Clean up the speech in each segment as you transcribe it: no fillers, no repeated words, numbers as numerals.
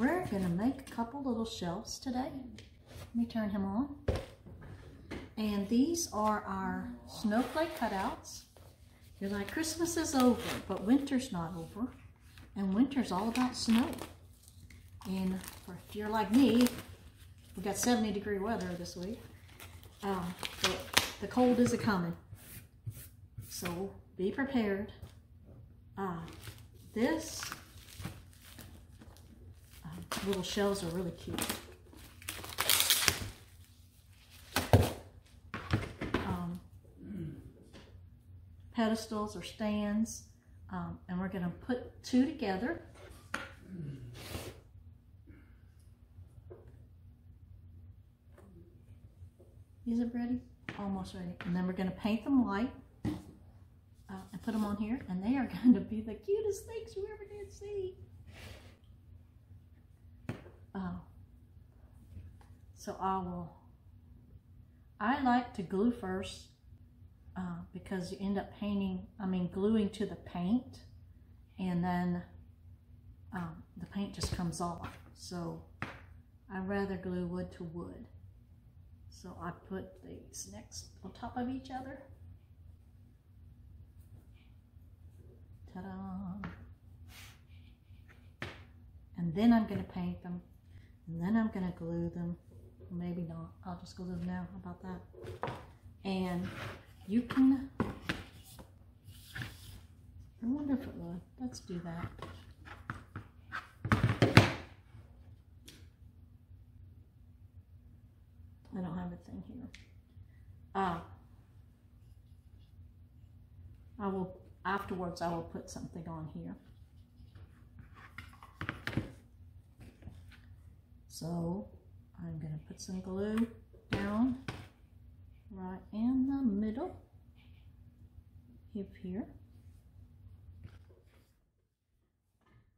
We're gonna make a couple little shelves today. Let me turn him on. And these are our snowflake cutouts. You're like, Christmas is over, but winter's not over. And winter's all about snow. And if you're like me, we got 70-degree weather this week. But the cold is a-coming. So be prepared. This little shelves are really cute. Pedestals or stands, and we're going to put two together. Is it ready? Almost ready. And then we're going to paint them white and put them on here, and they are going to be the cutest things you ever did see. So I like to glue first because you end up gluing to the paint, and then the paint just comes off. So I'd rather glue wood to wood. So I put these next on top of each other. Ta-da! And then I'm going to paint them, and then I'm going to glue them. Maybe not. I'll just glue them now. How about that? And you can, I wonder if it would. Let's do that. I don't have a thing here. Afterwards I will put something on here. So I'm going to put some glue down right in the middle of here.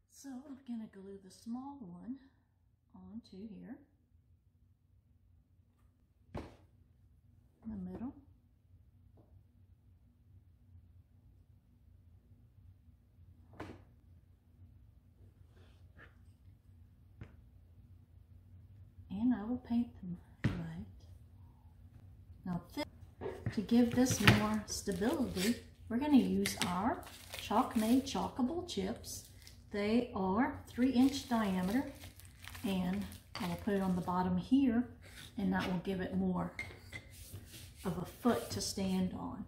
So I'm going to glue the small one onto here in the middle. And I will paint them right. Now to give this more stability, we're going to use our Chalk-Made Chalkable chips. They are 3-inch diameter, and I will put it on the bottom here, and that will give it more of a foot to stand on.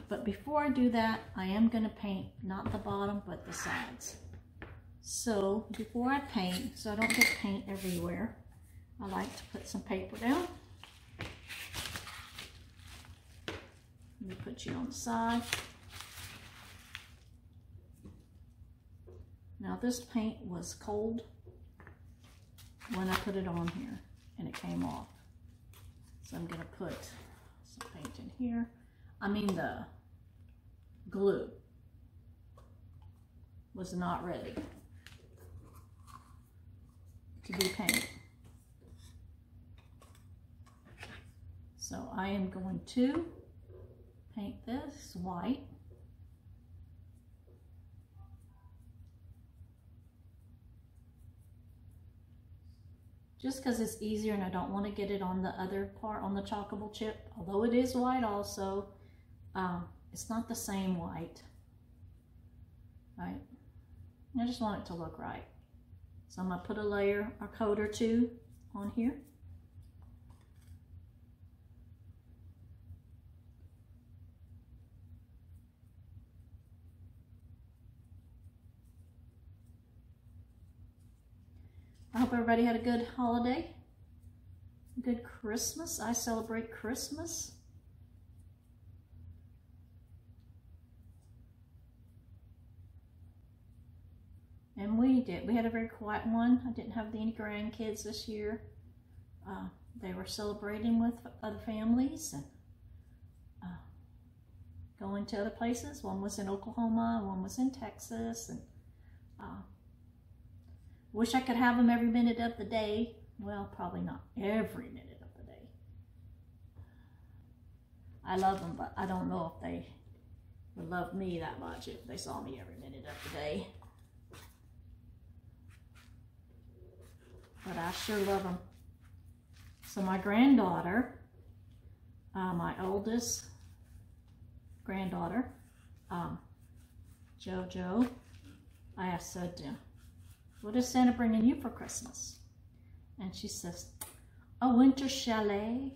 But before I do that, I am going to paint not the bottom but the sides. So before I paint, so I don't get paint everywhere, I like to put some paper down. Let me put you on the side. Now this paint was cold when I put it on here, and it came off. So I'm going to put some paint in here. The glue was not ready to be painted. So I am going to paint this white. Just because it's easier, and I don't want to get it on the other part, on the chalkable chip. Although it is white also, it's not the same white, right? I just want it to look right. So I'm going to put a coat or two on here. I hope everybody had a good holiday, a good Christmas. I celebrate Christmas. And we did. We had a very quiet one. I didn't have any grandkids this year. They were celebrating with other families and going to other places. One was in Oklahoma, one was in Texas, and wish I could have them every minute of the day. Well, probably not every minute of the day. I love them, but I don't know if they would love me that much if they saw me every minute of the day. but I sure love them. So my granddaughter, my oldest granddaughter, JoJo, I said, what is Santa bringing you for Christmas? And she says, a winter chalet.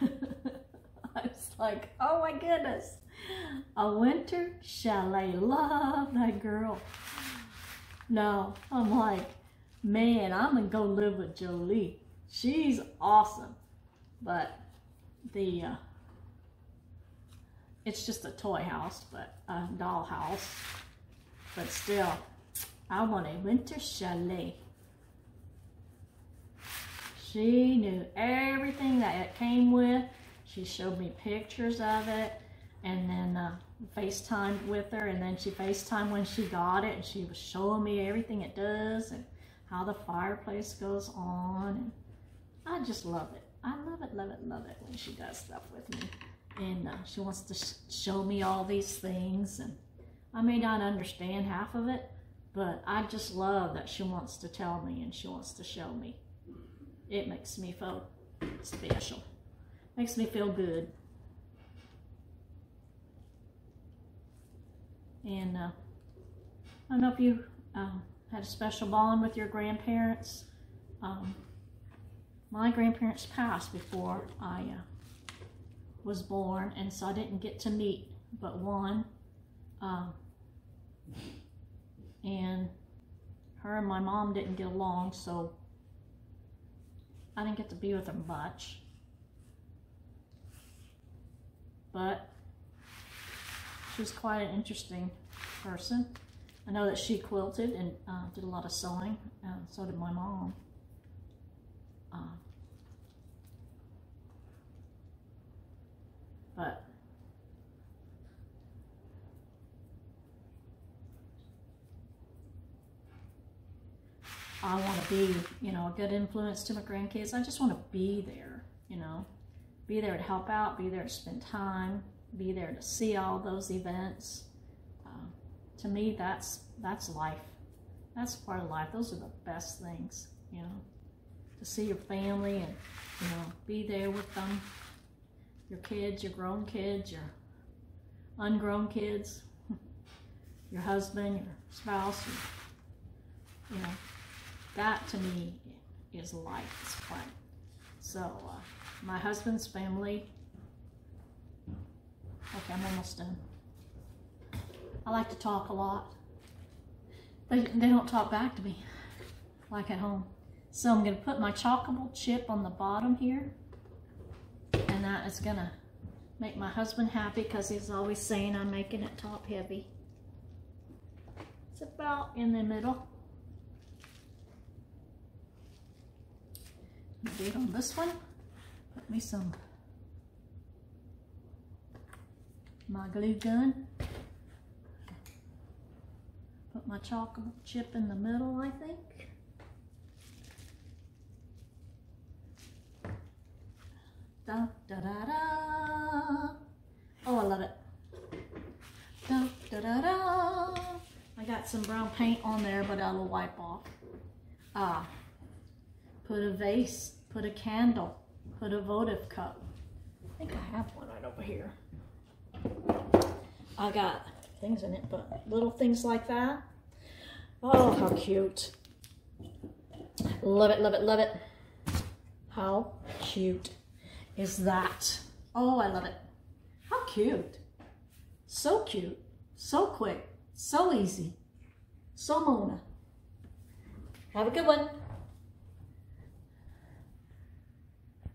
I was like, oh my goodness, a winter chalet. Love that girl. No, I'm like, man, I'm gonna go live with Jolie. She's awesome. But it's just a toy house, but a doll house. But still, I want a winter chalet. She knew everything that it came with. She showed me pictures of it, and then FaceTimed with her, and then she FaceTimed when she got it, and she was showing me everything it does and how the fireplace goes on. And I just love it. I love it, love it, love it when she does stuff with me. And she wants to show me all these things, and I may not understand half of it, but I just love that she wants to tell me and she wants to show me. It makes me feel special. Makes me feel good. And I don't know if you had a special bond with your grandparents. My grandparents passed before I was born, and so I didn't get to meet but one. And her and my mom didn't get along, so I didn't get to be with her much. But she was quite an interesting person. I know that she quilted and did a lot of sewing, and so did my mom. But I want to be, a good influence to my grandkids. I just want to be there, be there to help out, be there to spend time, be there to see all those events. To me, that's life. That's part of life. Those are the best things, to see your family and, be there with them. Your kids, your grown kids, your ungrown kids, your husband, your spouse, that to me is life. It's fun. So my husband's family, okay, I'm almost done. I like to talk a lot. They don't talk back to me like at home. So I'm going to put my chalkable chip on the bottom here, and that is going to make my husband happy because he's always saying I'm making it top heavy. It's about in the middle. Do it on this one. Put me my glue gun. Put my chalkable chip in the middle, I think. Da da da da. Oh, I love it. Da da da da. I got some brown paint on there, but I will wipe off. Put a vase, put a candle, put a votive cup. I think I have one right over here. I got things in it, but little things like that. Oh, how cute. Love it, love it, love it. How cute is that? Oh, I love it. How cute. So cute, so quick, so easy, so Mona. Have a good one.